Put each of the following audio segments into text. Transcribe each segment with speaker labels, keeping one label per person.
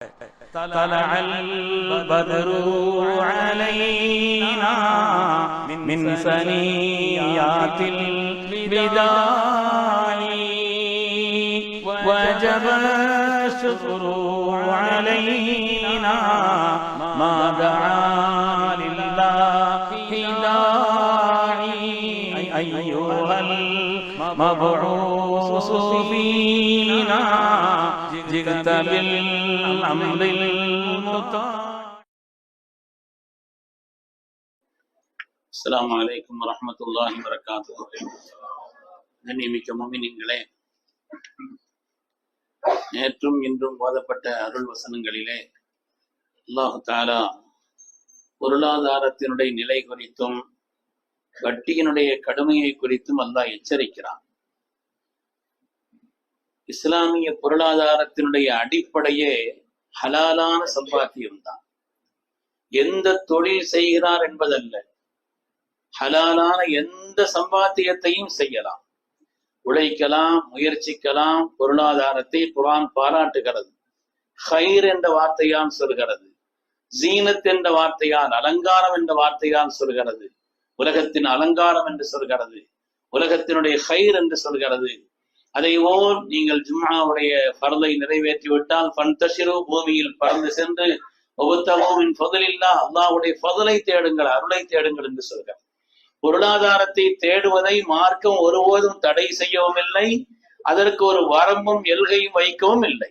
Speaker 1: طلع البدر علينا من ثنيات الوداع وجب الشكر علينا ما دعا لله داعي أيها المبعوث فينا جئت بالأمر المطاع.
Speaker 2: அஸ்ஸலாமு அலைக்கும் வரஹ்மத்துல்லாஹி வபரகாத்துஹு. கண்ணியமிக்க முஃமினீன்களே, நேற்றும் இன்றும் ஓதப்பட்ட அருள் வசனங்களிலே அல்லாஹ் தஆலா பொருளாதாரத்தினுடைய நிலை குறித்தும் வட்டியினுடைய கடுமையை குறித்தும் அல்லாஹ் எச்சரிக்கிறான். இஸ்லாமிய பொருளாதாரத்தினுடைய அடிப்படையே ஹலாலான சம்பாத்தியம்தான். எந்த தொழில் செய்கிறார் என்பதல்ல, ஹலாலான எந்த சம்பாத்தியத்தையும் செய்யலாம், உழைக்கலாம், முயற்சிக்கலாம். பொருளாதாரத்தை குர்ஆன் பாராட்டுகிறது. ஹைர் என்ற வார்த்தையால் சொல்கிறது, ஜீனத் என்ற வார்த்தையால், அலங்காரம் என்ற வார்த்தையால் சொல்கிறது, உலகத்தின் அலங்காரம் என்று சொல்கிறது, உலகத்தினுடைய ஹைர் என்று சொல்கிறது. அதைவோல் நீங்கள் ஜும்ஆவுடைய ஃபர்லை நிறைவேற்றிவிட்டால் ஃபன்தஷிரு, பூமியில் பறந்து சென்று வபத்தகூ மின் ஃபضலில்லாஹ், அல்லாஹ்வுடைய ஃபضலை தேடுங்கள், அருளை தேடுங்கள் என்று சொல்கிறார். பொருளாதாரத்தை தேடுவதை மார்க்கம் ஒருபோதும் தடை செய்யவும் இல்லை, அதற்கு ஒரு வரம்பும் எல்கையும் வைக்கவும் இல்லை.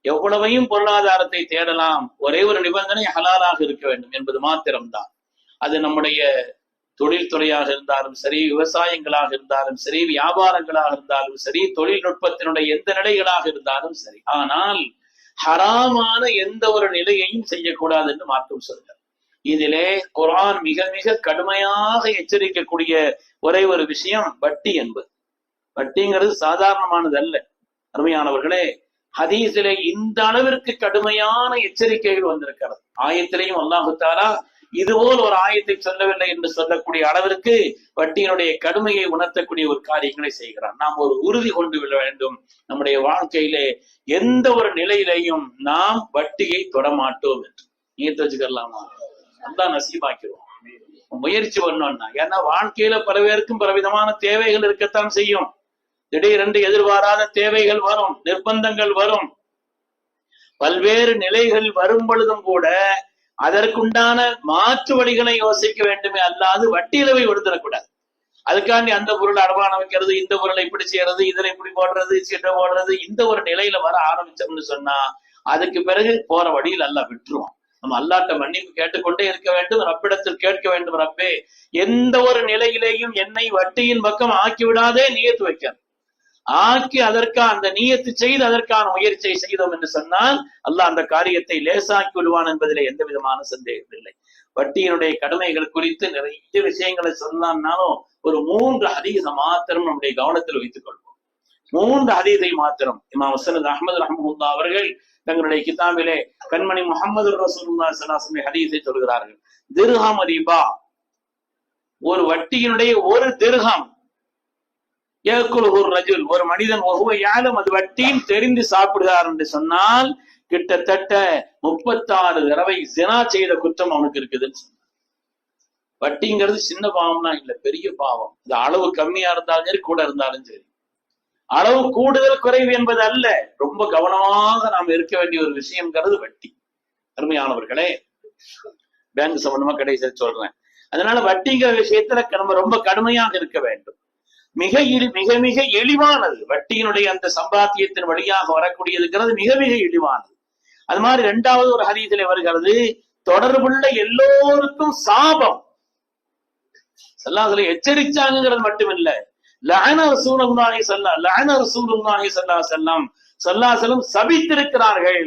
Speaker 2: எவ்வளவையும் பொருளாதாரத்தை தேடலாம், ஒரே ஒரு நிபந்தனை ஹலாலாக இருக்க வேண்டும் என்பது மாத்திரம்தான். அது நம்முடைய தொழில்துறையாக இருந்தாலும் சரி, விவசாயங்களாக இருந்தாலும் சரி, வியாபாரங்களாக இருந்தாலும் சரி, தொழில்நுட்பத்தினுடைய எந்த நிலைகளாக இருந்தாலும் சரி. ஆனால் ஹராமான எந்த ஒரு நிலையையும் செய்யக்கூடாது என்று மார்க்கம் சொல்கிறார். இதிலே குர்ஆன் மிக மிக கடுமையாக எச்சரிக்கக்கூடிய ஒரே ஒரு விஷயம் வட்டி என்பது. வட்டிங்கிறது சாதாரணமானது அல்ல. அருமையானவர்களே, ஹதீஸிலே இந்த அளவிற்கு கடுமையான எச்சரிக்கைகள் வந்திருக்கிறது. ஆயத்திலையும் அல்லாஹு தஆலா இதுபோல் ஒரு ஆயத்தை சொல்லவில்லை என்று சொல்லக்கூடிய அளவிற்கு வட்டியினுடைய கடுமையை உணர்த்தக்கூடிய ஒரு காரியங்களை செய்கிறான். நாம் ஒரு உறுதி கொண்டு விட வேண்டும். நம்முடைய வாழ்க்கையிலே எந்த ஒரு நிலையிலையும் நாம் வட்டியை தொடமாட்டோம் என்று நியத்து வச்சுக்கலாமா? அதான் நசீபாக்கிடுவோம். முயற்சி பண்ணோம்னா, ஏன்னா வாழ்க்கையில பல பேருக்கும் பலவிதமான தேவைகள் இருக்கத்தான் செய்யும். திடீரென்று எதிர்பாராத தேவைகள் வரும், நிர்பந்தங்கள் வரும், பல்வேறு நிலைகள் வரும் பொழுதும் கூட அதற்குண்டான மாற்று வழிகளை யோசிக்க வேண்டுமே, அல்லாது வட்டியில போய் விடுதரக்கூடாது. அதுக்காண்டி அந்த பொருளை அடமானம் வைக்கிறது, இந்த பொருளை இப்படி செய்யறது, இதுல இப்படி போடுறது, சீட்டை போடுறது, இந்த ஒரு நிலையில வர ஆரம்பிச்சோம்னு சொன்னா அதுக்கு பிறகு போற வழியில் அல்லாஹ் விட்டுருவோம். நம்ம அல்லாஹ்ட்ட மன்னிப்பு கேட்டுக்கொண்டே இருக்க வேண்டும், ரப்பிடத்தில் கேட்க வேண்டும், ரப்பே எந்த ஒரு நிலையிலேயும் என்னை வட்டியின் பக்கம் ஆக்கி விடாதே, நியத்து வைக்க ஆக்கி அதற்கான அந்த நியத்து செய்து அதற்கான முயற்சியை செய்தோம் என்று சொன்னால் அல்லாஹ் அந்த காரியத்தை லேசாக்கி விடுவான் என்பதிலே எந்த விதமான சந்தேகம் இல்லை. வட்டியினுடைய கடமைகள் குறித்து நிறைய விஷயங்களை சொல்லலாம்னாலும் ஒரு 3 ஹதீஸ மாத்திரம் நம்முடைய கவனத்தில் வைத்துக் கொள்வோம். 3 ஹதீஸை மாத்திரம் இமாம் முஸ்னத் அஹ்மது ரஹ்மத்துல்லாஹி அவர்கள் தங்களுடைய கிதாபிலே கண்மணி முஹம்மது ரசூலுல்லாஹி ஸல்லல்லாஹு அலைஹி வஸல்லம் ஹதீஸை சொல்கிறார்கள். திர்ஹம் ரிபா, ஒரு வட்டியினுடைய ஒரு திர்ஹம், ஒரு மனிதன் அது வட்டியும் தெரிந்து சாப்பிடுகிறார் என்று சொன்னால் கிட்டத்தட்ட 36 தடவை ஜினா செய்த குற்றம் அவனுக்கு இருக்குதுன்னு சொன்னார். வட்டிங்கிறது சின்ன பாவம்னா இல்ல, பெரிய பாவம். இது அளவு கம்மியா இருந்தாலும் சரி, கூட இருந்தாலும் சரி. அளவு கூடுதல் குறைவு என்பது அல்ல, ரொம்ப கவனமாக நாம் இருக்க வேண்டிய ஒரு விஷயம்ங்கிறது வட்டி. அருமையானவர்களே, பேங்க் சம்பந்தமா கடைசி சொல்றேன். அதனால வட்டிங்கிற விஷயத்துல நம்ம ரொம்ப கடுமையாக இருக்க வேண்டும். மிக மிக எளிவானது வட்டியினுடைய அந்த சம்பாத்தியத்தின் வழியாக வரக்கூடியதுங்கிறது மிக மிக எளிவானது. அது மாதிரி 2வது ஒரு ஹதீஸிலே வருகிறது, தொடர்புள்ள எல்லோருக்கும் சாபம். ஸல்லல்லாஹு அலைஹி எச்சரிச்சாங்கிறது மட்டுமில்ல, லஅன ரசூலுல்லாஹி ஸல்லல்லாஹு அலைஹி வஸல்லம் சபித்திருக்கிறார்கள்.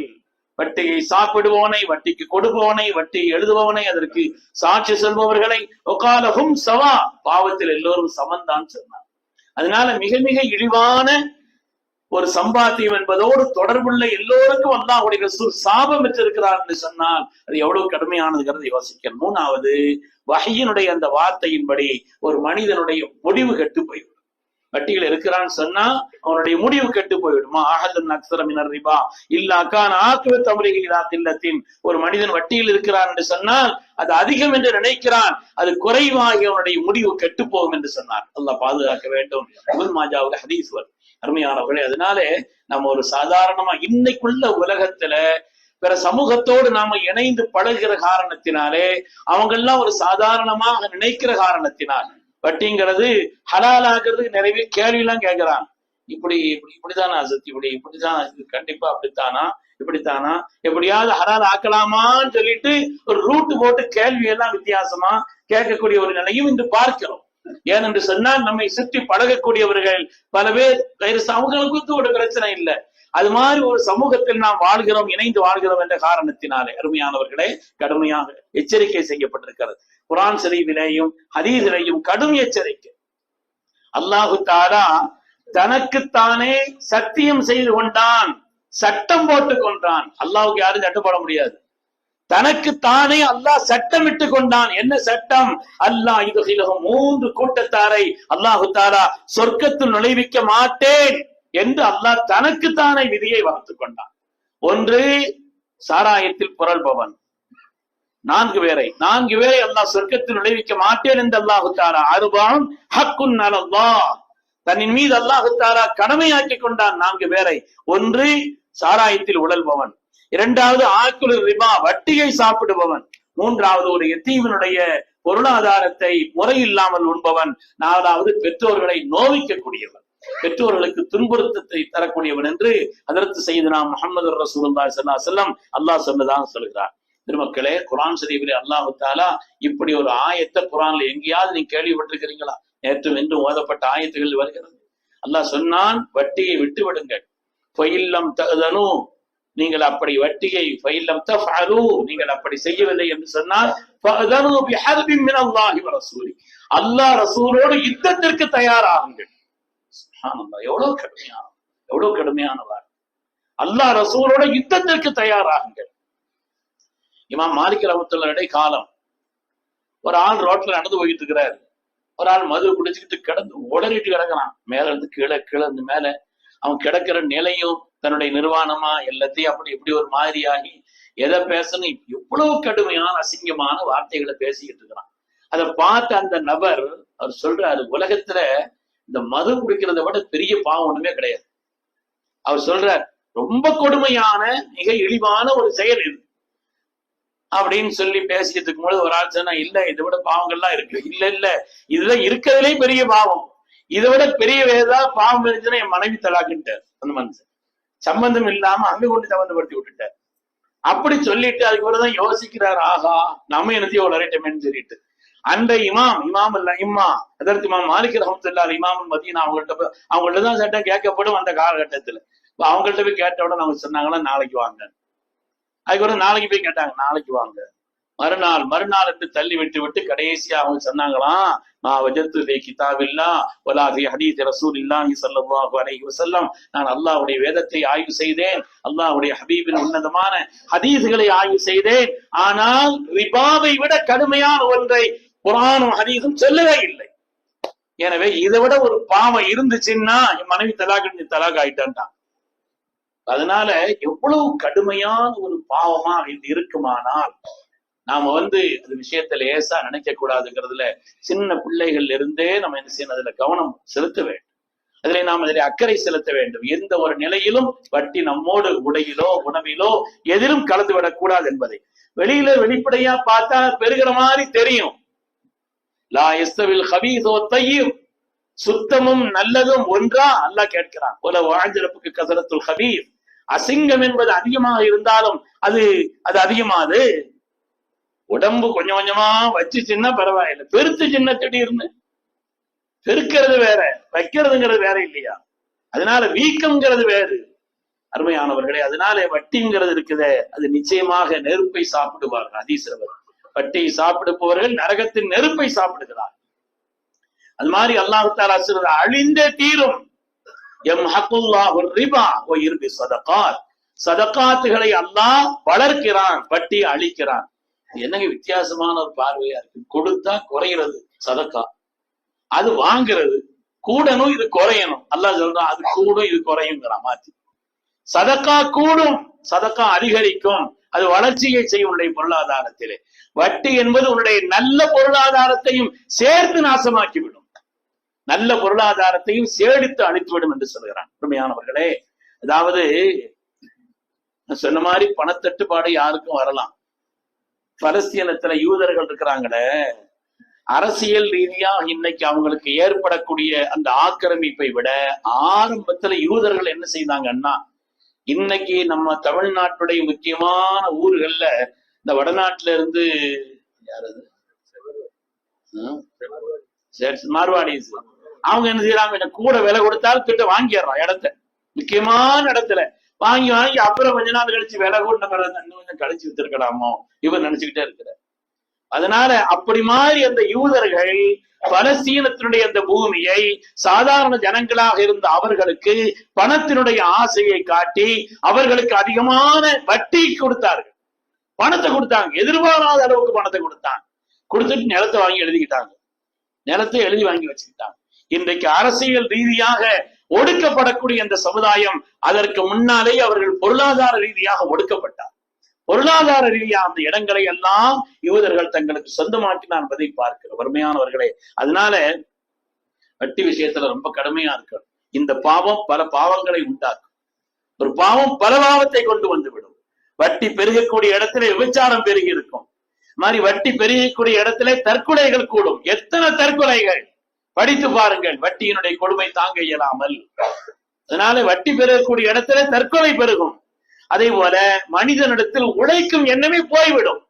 Speaker 2: வட்டியை சாப்பிடுவோனை, வட்டிக்கு கொடுப்பவனை, வட்டியை எழுதுபவனை, அதற்கு சாட்சி சொல்பவர்களை, ஒகாலஹும் சவா, பாவத்தில் எல்லோரும் சமந்தான் சொன்னார். அதனால மிக மிக இழிவான ஒரு சம்பாத்தியம் என்பதோடு தொடர்புள்ள எல்லோருக்கும் அல்லாஹ்வுடைய ரசூல் சாபம் பெற்றிருக்கிறார் என்று சொன்னால் அது எவ்வளவு கடுமையானதுங்கிறது யோசிக்கணும். 3வது, வஹ்யினுடைய அந்த வார்த்தையின்படி ஒரு மனிதனுடைய முடிவு கெட்டு போய்விடும். வட்டியில் இருக்கிறான்னு சொன்னா அவனுடைய முடிவு கெட்டு போயிடுமா. ஆஹதன் அக்ஸரமினர் ரிபா இல்லாக்கான் ஆக்குவத் அம்ரிஹிலா தில்லத்தின். ஒரு மனிதன் வட்டியில் இருக்கிறான் என்று சொன்னால் அது அதிகம் என்று நினைக்கிறான், அது குறைவாகி அவனுடைய முடிவு கெட்டு போகும் என்று சொன்னார். அல்லாஹ் பாதுகாக்க வேண்டும். இப்னு மாஜாவுல ஹதீஸ் வருது. அருமையானவர்களே, அதனாலே நம்ம ஒரு சாதாரணமா இன்னைக்குள்ள உலகத்துல பிற சமூகத்தோடு நாம இணைந்து பழகிற காரணத்தினாலே அவங்க எல்லாம் ஒரு சாதாரணமாக நினைக்கிற காரணத்தினால் வட்டிங்கிறது ஹலால் ஆகிறதுக்கு நிறைய கேள்வி எல்லாம் கேட்கிறான். இப்படிதானா சத்தி, இப்படிதான், கண்டிப்பா அப்படித்தானா, இப்படித்தானா, எப்படியாவது ஹலால் ஆக்கலாமான்னு சொல்லிட்டு ஒரு ரூட் போட்டு கேள்வி எல்லாம் வித்தியாசமா கேட்கக்கூடிய ஒரு நிலையும் இன்று பார்க்கிறோம். ஏனென்று சொன்னால் நம்மை சுற்றி பழகக்கூடியவர்கள் பல பேர் அவங்களுக்கு ஒரு பிரச்சனை இல்லை. அது மாதிரி ஒரு சமூகத்தில் நாம் வாழ்கிறோம், இணைந்து வாழ்கிறோம் என்ற காரணத்தினாலே அருமையானவர்களே கடுமையாக எச்சரிக்கை செய்யப்பட்டிருக்கிறது. குர்ஆன் ஷரீஃபிலேயும் ஹதீஸிலேயும் கடும் எச்சரிக்கை. அல்லாஹு தஆலா தனக்குத்தானே சத்தியம் செய்து கொண்டான், சட்டம் போட்டுக் கொண்டான். அல்லாஹ்வுக்கு யாரும் சட்டம் போட முடியாது. தனக்குத்தானே அல்லாஹ் சட்டம் இட்டு கொண்டான். என்ன சட்டம்? அல்லாஹ் யுத்ஹிலுஹும், 3 கூட்டத்தாரை அல்லாஹு தஆலா சொர்க்கத்தில் நுழைவிக்க மாட்டேன் என்று அல்லாஹ் தனக்குத்தானே விதியை வகுத்துக் கொண்டான். ஒன்று, சாராயத்தில் புரள்பவன். 4 பேரை அல்லாஹ் சொர்க்கத்தில் நுழைவிக்க மாட்டேன் என்று அல்லாஹு தஆலா அர்பான் ஹக்குன் அலல்லாஹ், தன்னின் மீது அல்லாஹு தஆலா கடமையாக்கி கொண்டான் 4 பேரை. ஒன்று, சாராயத்தில் உழல்பவன். 2வது, ஆக்குல் ரிபா, வட்டியை சாப்பிடுபவன். 3வது, ஒரு யத்தீமினுடைய பொருளாதாரத்தை முறையில்லாமல் உண்பவன். 4வது, பெற்றோர்களை நோவிக்கக்கூடியவன், பெற்றோர்களுக்கு துன்புறுத்தத்தை தரக்கூடியவன் என்று ஹதரத் சய்யிதுனா முஹம்மது ரசூலுல்லாஹி ஸல்லல்லாஹு அலைஹி வஸல்லம் அல்லாஹ் சொன்னதாக சொல்கிறார். திருமக்களே, குர்ஆன் ஷரீஃபிலே அல்லாஹு தஆலா இப்படி ஒரு ஆயத்தை குர்ஆன்ல எங்கேயாவது நீங்க கேள்விப்பட்டிருக்கிறீங்களா? நேற்று இன்று ஓதப்பட்ட ஆயத்துகள் வருகிறது. அல்லாஹ் சொன்னான், வட்டியை விட்டு விடுங்கள். ஃபைல்லம் தஅதனு, நீங்கள் அப்படி வட்டியை ஃபைல்லம் தஃஅலு, நீங்கள் அப்படி செய்யவில்லை என்று சொன்னால் ஃபஅதனு பிஹர்பின் மினல்லாஹி வ ரசூலி, அல்லாஹ் ரசூலோடு யுத்தத்திற்கு தயாராகுங்கள். சுப்ஹானல்லாஹ், எவ்வளவு கடுமையானவர். அல்லாஹ் ரசூலோட யுத்தத்திற்கு தயாராகுங்கள். இமாம் மாலிக் ரஹ்மத்துல்லாஹி காலம், ஒரு ஆள் ரோட்ல நடந்து போயிட்டு இருக்கிறாரு. ஒரு ஆள் மது குடிச்சுக்கிட்டு கிடந்து உடறிட்டு கிடக்கிறான். மேல இருந்து கீழே, கீழே இருந்து மேல. அவன் கிடக்கிற நிலையும் தன்னுடைய நிர்வாணமா எல்லாத்தையும் அப்படி இப்படி ஒரு மாதிரியாகி எதை பேசணும், எவ்வளவு கடுமையான அசிங்கமான வார்த்தைகளை பேசிக்கிட்டு இருக்கிறான். அதை பார்த்து அந்த நபர் அவர் சொல்றாரு, உலகத்துல இந்த மது குடிக்கிறத விட பெரிய பாவம் ஒண்ணுமே கிடையாது. அவர் சொல்றார், ரொம்ப கொடுமையான மிக இழிவான ஒரு செயல் இது அப்படின்னு சொல்லி பேசிட்டு இருக்கும் போது ஒரு ஆள் சொன்னா, இல்ல இதை விட பாவங்கள்லாம் இருக்கு. இல்ல இதுல இருக்கிறதுலே பெரிய பாவம், இதை விட பெரிய ஏதாவது பாவம் இருந்துச்சுன்னா என் மனைவி தலாக்கிட்டார். அந்த மனுஷன் சம்பந்தம் இல்லாம அங்க கொண்டு சம்பந்தப்படுத்தி விட்டுட்டார். அப்படி சொல்லிட்டு அதுக்குள்ளதான் யோசிக்கிறார், ஆகா நம்ம என்னத்தையும் வளரட்டமேன்னு சொல்லிட்டு அந்த இமாம் இல்ல இம்மா அதற்கு இமாம் மாலிக் ரஹ்மத்துல்லாஹி இமாம் மதீனா அவங்கள்ட்ட தான் சட்டம் கேட்கப்படும் அந்த காலகட்டத்துல. அவங்கள்ட்ட போய் கேட்ட உடனே அவங்க சொன்னாங்களா, நாளைக்கு வாங்க. அதுக்கப்புறம் நாளைக்கு போய் கேட்டாங்க, நாளைக்கு வாங்க. மறுநாள் என்று தள்ளி விட்டு கடைசியா அவங்க சொன்னாங்களாம், நான் வஜத்து கிதாபில்லா வலா ஃபீ ஹதீஸ் ரசூலில்லாஹி ஸல்லல்லாஹு அலைஹி வஸல்லம், நான் அல்லாஹ்வுடைய வேதத்தை ஆய்வு செய்தேன், அல்லாஹ்வுடைய ஹபீபின் உன்னதமான ஹதீஸ்களை ஆய்வு செய்தேன், ஆனால் ரிபாவை விட கடுமையான ஒன்றை குர்ஆனும் ஹதீஸும் சொல்லவே இல்லை. எனவே இதை விட ஒரு பாவம் இருந்துச்சுன்னா என் மனைவி தலாக் ஆயிட்டான். அதனால எவ்வளவு கடுமையான ஒரு பாவமா இது இருக்குமானால் நாம அது விஷயத்துல லேசா நினைக்க கூடாதுங்கிறதுல சின்ன பிள்ளைகள் இருந்தே நம்ம என்ன செய்யணும், அதுல கவனம் செலுத்த வேண்டும். அதுல நாம் அதில் அக்கறை செலுத்த வேண்டும். எந்த ஒரு நிலையிலும் வட்டி நம்மோடு உடையிலோ உணவிலோ எதிலும் கலந்து விடக்கூடாது என்பதை வெளியில வெளிப்படையா பார்த்தா பெருகிற மாதிரி தெரியும். லா யஸ்தவில் ஹபீஸ் வ தய்யிப், சுத்தமும் நல்லதும் ஒன்றா அல்லாஹ் கேட்கிறான். போல வாழ்ந்திருப்புக்கு கஸரத்துல் ஹபீஸ், அசிங்கம் என்பது அதிகமாக இருந்தாலும் அது அதிகமாது. உடம்பு கொஞ்சம் கொஞ்சமா வச்சுச்சுன்னா பரவாயில்லை, பெருத்து சின்ன திடீர்னு பெருக்கிறது வேற, வைக்கிறதுங்கிறது வேற இல்லையா? அதனால வீக்கம்ங்கிறது வேறு. அருமையானவர்களே, அதனால வட்டிங்கிறது இருக்குதே, அது நிச்சயமாக நெருப்பை சாப்பிடுவார்கள். ஹதீஸ்ல வட்டியை சாப்பிடுபவர்கள் நரகத்தின் நெருப்பை சாப்பிடுகிறார். அது மாதிரி அல்லாஹ் தஆலா சொல்றது, அழிந்தே தீரும். யம்ஹகுல்லாஹு ரிபா வ யுர்பி ஸதகாத், சதகாத்துகளை அல்லாஹ் வளர்க்கிறான், வட்டியை அழிக்கிறான். என்னங்க வித்தியாசமான ஒரு பார்வையா இருக்கு. கொடுத்தா குறைகிறது சதக்கா, அது வாங்குறது கூடணும் இது குறையணும். அல்லாஹ் சொல்றான் அது கூடும் இது குறையுங்கிறான் மாத்தி. சதக்கா கூடும், சதக்கா அதிகரிக்கும், அது வளர்ச்சியை செய்யும் உன்னுடைய பொருளாதாரத்திலே. வட்டி என்பது உன்னுடைய நல்ல பொருளாதாரத்தையும் சேர்த்து நாசமாக்கிவிடும், நல்ல பொருளாதாரத்தையும் சேடித்து அழித்துவிடும் என்று சொல்கிறான். உண்மையானவர்களே, அதாவது சொன்ன மாதிரி பணத்தட்டுப்பாடு யாருக்கும் வரலாம். பலஸ்தீனத்துல யூதர்கள் இருக்கிறாங்களே, அரசியல் ரீதியா இன்னைக்கு அவங்களுக்கு ஏற்படக்கூடிய அந்த ஆக்கிரமிப்பை விட ஆரம்பத்துல யூதர்கள் என்ன செய்தாங்கன்னா, இன்னைக்கு நம்ம தமிழ்நாட்டுடைய முக்கியமான ஊர்கள்ல இந்த வடநாட்டுல இருந்து யாரது மார்வாடிஸ் அவங்க என்ன செய்யறாங்க, கூட விலை கொடுத்தாலும் கிட்ட வாங்கிடுறான் இடத்த, முக்கியமான இடத்துல வாங்கி அப்புறம் கொஞ்ச நாள் கழிச்சு விலை கூட கொஞ்சம் கழிச்சு வித்துருக்கலாமோ இவர் நினைச்சுக்கிட்டே இருக்கிற. அதனால அப்படி மாதிரி அந்த யூதர்கள் பலஸ்தீனத்தினுடைய அந்த பூமியை சாதாரண ஜனங்களாக இருந்த அவர்களுக்கு பணத்தினுடைய ஆசையை காட்டி அவர்களுக்கு அதிகமான வட்டி கொடுத்தார்கள், பணத்தை கொடுத்தாங்க, எதிர்பாராத அளவுக்கு பணத்தை கொடுத்துட்டு நிலத்தை வாங்கி எழுதிக்கிட்டாங்க, நிலத்தை எழுதி வாங்கி வச்சுக்கிட்டாங்க. இன்றைக்கு அரசியல் ரீதியாக ஒடுக்கப்படக்கூடிய அந்த சமுதாயம் அதற்கு முன்னாலே அவர்கள் பொருளாதார ரீதியாக ஒடுக்கப்பட்டார். பொருளாதார ரீதியாக அந்த இடங்களை எல்லாம் யூதர்கள் தங்களுக்கு சொந்தமாக்கினார் என்பதை பார்க்கிறோம். வறுமையானவர்களே, அதனால வட்டி விஷயத்துல ரொம்ப கடுமையா இருக்கு. இந்த பாவம் பல பாவங்களை உண்டாக்கும், ஒரு பாவம் பல பாவத்தை கொண்டு வந்துவிடும். வட்டி பெருகக்கூடிய இடத்துல விபச்சாரம் பெருகி இருக்கும், மாதிரி வட்டி பெருகக்கூடிய இடத்துல தற்கொலைகள் கூடும். எத்தனை தற்கொலைகள் படித்து பாருங்கள், வட்டியினுடைய கொடுமை தாங்க இயலாமல். அதனால வட்டி பெருகக்கூடிய இடத்துல தற்கொலை பெருகும். அதே போல மனிதனிடத்தில் உழைக்கும் எண்ணமே போய்விடும்.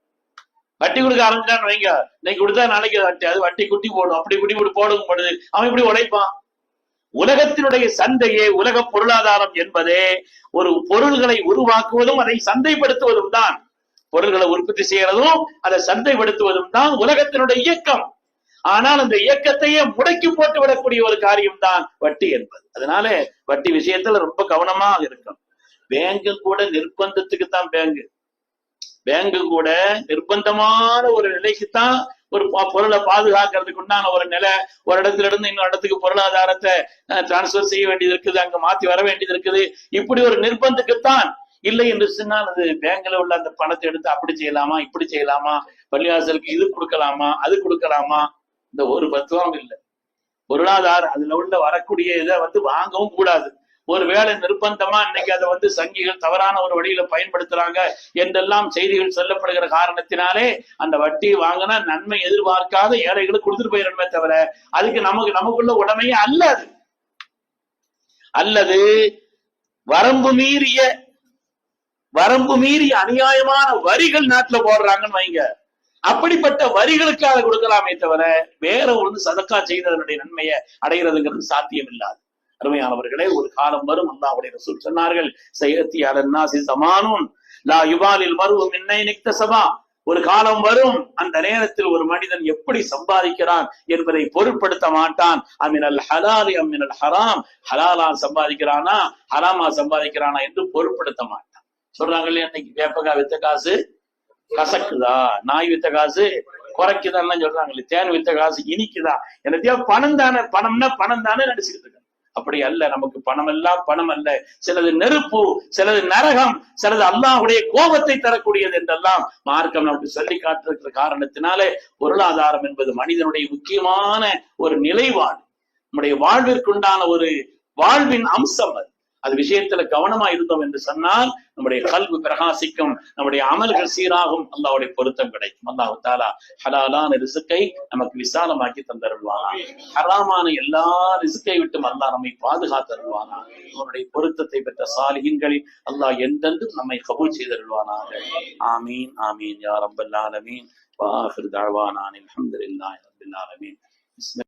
Speaker 2: வட்டி கொடுக்க ஆரம்பிச்சான்னு வைங்க, இன்னைக்கு கொடுத்தா நாளைக்கு வட்டி, அது வட்டி குட்டி போடும், அப்படி குட்டி போடும் பொழுது அவன் இப்படி உழைப்பான். உலகத்தினுடைய சந்தையே, உலக பொருளாதாரம் என்பதே ஒரு பொருள்களை உருவாக்குவதும் அதை சந்தைப்படுத்துவதும் தான், பொருள்களை உற்பத்தி செய்யறதும் அதை சந்தைப்படுத்துவதும் தான் உலகத்தினுடைய இயக்கம். ஆனால் அந்த இயக்கத்தையே முடக்கி போட்டு விடக்கூடிய ஒரு காரியம் தான் வட்டி என்பது. அதனால வட்டி விஷயத்துல ரொம்ப கவனமா இருக்கும். பேங்கு கூட நிர்பந்தத்துக்கு தான் பேங்கு கூட நிர்பந்தமான ஒரு நிலைக்குத்தான் ஒரு பொருளை பாதுகாக்கிறதுக்கு உண்டான ஒரு நிலை. ஒரு இடத்துல இருந்து இன்னொரு இடத்துக்கு பொருளாதாரத்தை டிரான்ஸ்பர் செய்ய வேண்டியது இருக்குது, அங்க மாத்தி வர வேண்டியது இருக்குது. இப்படி ஒரு நிர்பந்தத்துக்குத்தான். இல்லை என்று சொன்னால் அது பேங்க்ல உள்ள அந்த பணத்தை எடுத்து அப்படி செய்யலாமா, இப்படி செய்யலாமா, பள்ளிவாசலுக்கு இது கொடுக்கலாமா, அது கொடுக்கலாமா, இந்த ஒரு பத்துவம் இல்லை. பொருளாதாரம் அதுல உள்ள வரக்கூடிய இதை வாங்கவும் கூடாது. ஒரு வேலை நிர்பந்தமா இன்னைக்கு அதை சங்கிகள் தவறான ஒரு வழியில பயன்படுத்துறாங்க என்றெல்லாம் செய்திகள் சொல்லப்படுகிற காரணத்தினாலே அந்த வட்டி வாங்கினா நன்மை எதிர்பார்க்காத ஏழைகளுக்கு கொடுத்துட்டு போயிடணுமே தவிர அதுக்கு நமக்குள்ள உடமையே அல்லது வரம்பு மீறிய அநியாயமான வரிகள் நாட்டுல போடுறாங்கன்னு வைங்க, அப்படிப்பட்ட வரிகளுக்காக கொடுக்கலாமே தவிர வேற ஒன்று சதக்கா செய்ததனுடைய நன்மையை அடைகிறதுங்கிறது சாத்தியம் இல்லாது. அருமையானவர்களே, ஒரு காலம் வரும், அல்லாஹ்வுடைய ரசூல் சொன்னார்கள், சயத்தி அலன்னாசி ஸமானுன் லா யுபாலில் மர்உ மின் ஐன இக்தஸபா. ஒரு காலம் வரும், அந்த நேரத்தில் ஒரு மனிதன் எப்படி சம்பாதிக்கிறான் என்பதை பொருட்படுத்த மாட்டான். அமினல் ஹலாலி அமினல் ஹராம், ஹலாலா சம்பாதிக்கிறானா ஹராமா சம்பாதிக்கிறானா என்று பொருட்படுத்த மாட்டான். சொல்றாங்க இல்லையா, இன்னைக்கு வேப்பக்காய் வித்த காசு கசக்குதா, நாய் வித்த காசு குறைக்குதான்னு சொல்றாங்க, தேன் வித்த காசு இனிக்குதா, என்னத்தையோ பணம் தானே, பணம் தானே நடிச்சுக்கிட்டு இருக்க. அப்படி அல்ல, நமக்கு பணம் எல்லாம் பணம் அல்ல. சிலது நெருப்பு, சிலது நரகம், சிலது அல்லாஹ்வுடைய கோபத்தை தரக்கூடியது என்றெல்லாம் மார்க்கம் நமக்கு சொல்லி காட்டிருக்கிற காரணத்தினாலே பொருளாதாரம் என்பது மனிதனுடைய முக்கியமான ஒரு நிலைப்பாடு, நம்முடைய வாழ்விற்குண்டான ஒரு வாழ்வின் அம்சம். அது விஷயத்துல கவனமா இருந்தோம் என்று சொன்னால் நம்முடைய கல்வி பிரகாசிக்கும், நம்முடைய அமல்கள் சீராகும், அல்லாஹ்வுடைய பொருத்தம் கிடைக்கும். அல்லாஹ் தஆலா ஹலாலான ரிஸ்கை நமக்கு விசாலமாக்கி தந்தருள்வானா, ஹராமான எல்லா ரிஸ்கை விட்டும் அல்லாஹ் நம்மை பாதுகாத்தருள்வானா, அவனுடைய பொருத்தத்தை பெற்ற சாலிஹீன்களில் அல்லாஹ் எந்தெந்தும் நம்மை கபூல் செய்தருள்வானாக. ஆமீன் ஆமீன் யா ரப்பல் ஆலமீன். வ ஆகிரு தஅவானா அல்ஹம்துலில்லாஹி ரப்பில் ஆலமீன்.